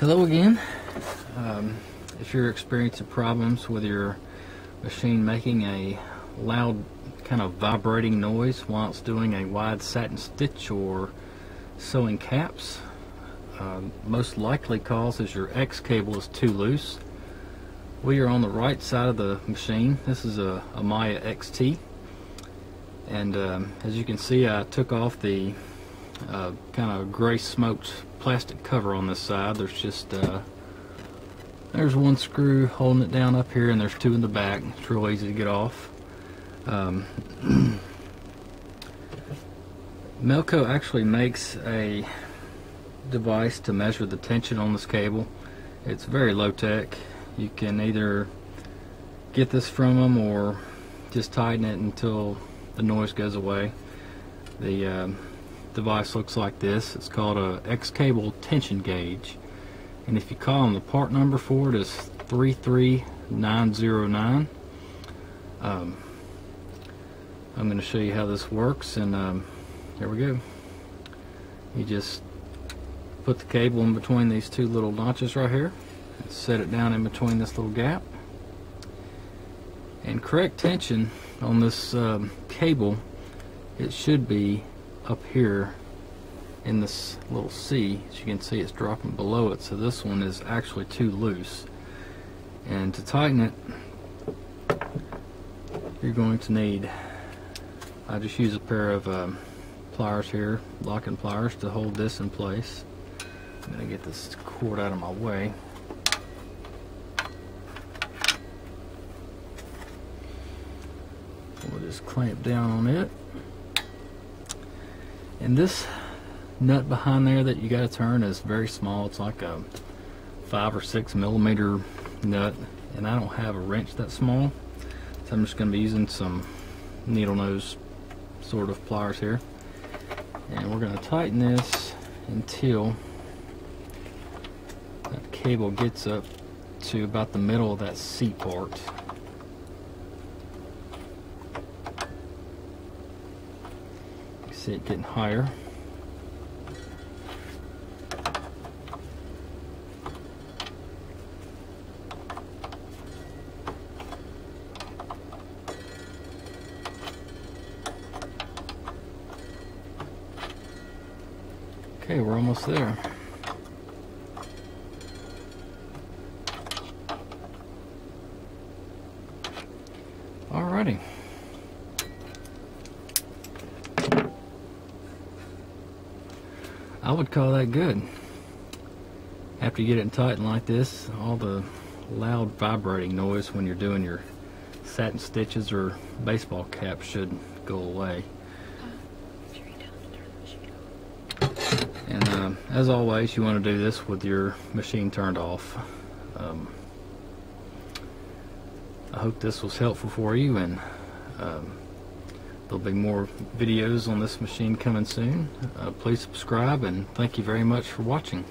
Hello again. If you're experiencing problems with your machine making a loud kind of vibrating noise while it's doing a wide satin stitch or sewing caps, most likely cause is your X cable is too loose. We are on the right side of the machine. This is a Amaya XT, and as you can see, I took off the kind of gray smoked plastic cover on this side. There's just there's one screw holding it down up here, and there's two in the back. It's real easy to get off. Melco actually makes a device to measure the tension on this cable. It's very low tech. You can either get this from them or just tighten it until the noise goes away. The device looks like this. It's called a X cable tension gauge, and if you call them, the part number for it is 33909. I'm going to show you how this works, and here we go. You just put the cable in between these two little notches right here and set it down in between this little gap, and correct tension on this cable, it should be up here in this little C. As you can see, it's dropping below it, so this one is actually too loose. And to tighten it, you're going to need, I just use a pair of pliers here, locking pliers, to hold this in place. I'm going to get this cord out of my way. We'll just clamp down on it. And this nut behind there that you got to turn is very small. It's like a 5 or 6 millimeter nut, and I don't have a wrench that small, so I'm just going to be using some needle nose sort of pliers here, and we're going to tighten this until that cable gets up to about the middle of that C part. You see it getting higher. Okay, we're almost there. Alrighty. I would call that good. After you get it tightened like this, all the loud vibrating noise when you're doing your satin stitches or baseball caps should go away. And as always, you want to do this with your machine turned off. I hope this was helpful for you, and there'll be more videos on this machine coming soon. Please subscribe, and thank you very much for watching.